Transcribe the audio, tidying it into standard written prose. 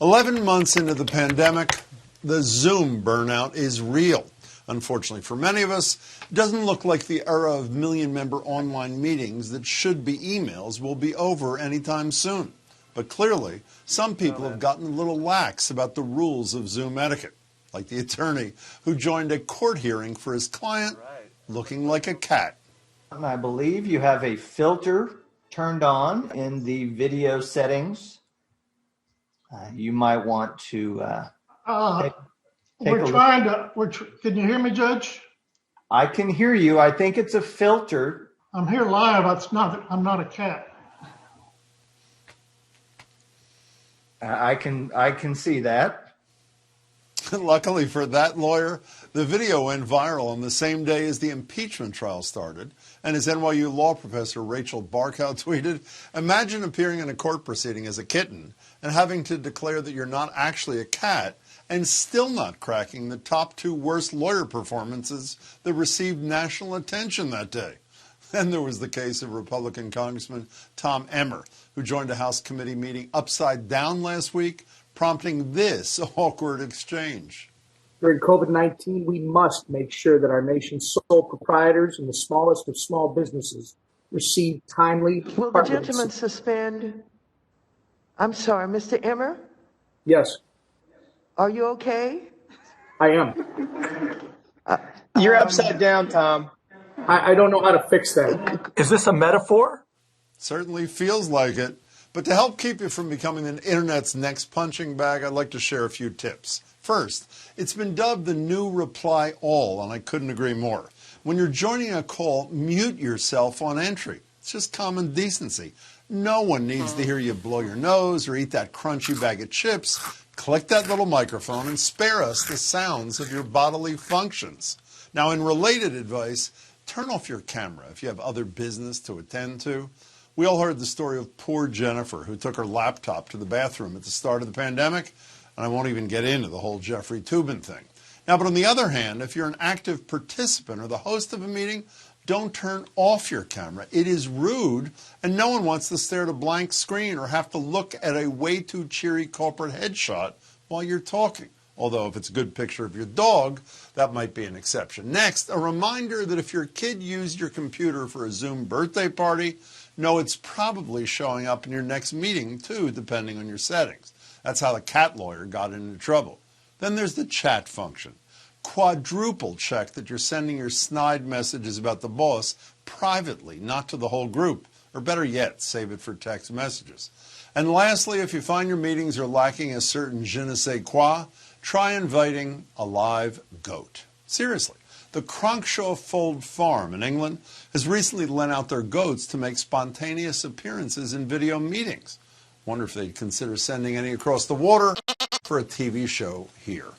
11 months into the pandemic, the Zoom burnout is real. Unfortunately for many of us, it doesn't look like the era of million-member online meetings that should be emails will be over anytime soon. But clearly, some people have gotten a little lax about the rules of Zoom etiquette, like the attorney who joined a court hearing for his client looking like a cat. I believe you have a filter turned on in the video settings. You might want to take we're a trying look. to. Can you hear me, Judge? I can hear you. I think it's a filter. I'm here live. I'm not a cat. I can see that. Luckily for that lawyer, the video went viral on the same day as the impeachment trial started. And as NYU law professor Rachel Barkow tweeted, imagine appearing in a court proceeding as a kitten and having to declare that you're not actually a cat and still not cracking the top 2 worst lawyer performances that received national attention that day. Then there was the case of Republican Congressman Tom Emmer, who joined a House committee meeting upside down last week, prompting this awkward exchange. During COVID-19, we must make sure that our nation's sole proprietors and the smallest of small businesses receive timely... Will the gentleman suspend? I'm sorry, Mr. Emmer? Yes. Are you okay? I am. You're upside down, Tom. I don't know how to fix that. Is this a metaphor? Certainly feels like it. But to help keep you from becoming the internet's next punching bag, I'd like to share a few tips. First, it's been dubbed the new reply all, and I couldn't agree more. When you're joining a call, mute yourself on entry. It's just common decency. No one needs to hear you blow your nose or eat that crunchy bag of chips. Click that little microphone and spare us the sounds of your bodily functions. Now, in related advice, turn off your camera if you have other business to attend to. We all heard the story of poor Jennifer, who took her laptop to the bathroom at the start of the pandemic, and I won't even get into the whole Jeffrey Toobin thing. Now, but on the other hand, if you're an active participant or the host of a meeting, don't turn off your camera. It is rude, and no one wants to stare at a blank screen or have to look at a way too cheery corporate headshot while you're talking. Although if it's a good picture of your dog, that might be an exception. Next, a reminder that if your kid used your computer for a Zoom birthday party, know it's probably showing up in your next meeting, too, depending on your settings. That's how the cat lawyer got into trouble. Then there's the chat function. Quadruple check that you're sending your snide messages about the boss privately, not to the whole group. Or better yet, save it for text messages. And lastly, if you find your meetings are lacking a certain je ne sais quoi, try inviting a live goat. Seriously. The Cronkshaw Fold Farm in England has recently lent out their goats to make spontaneous appearances in video meetings. Wonder if they'd consider sending any across the water for a TV show here.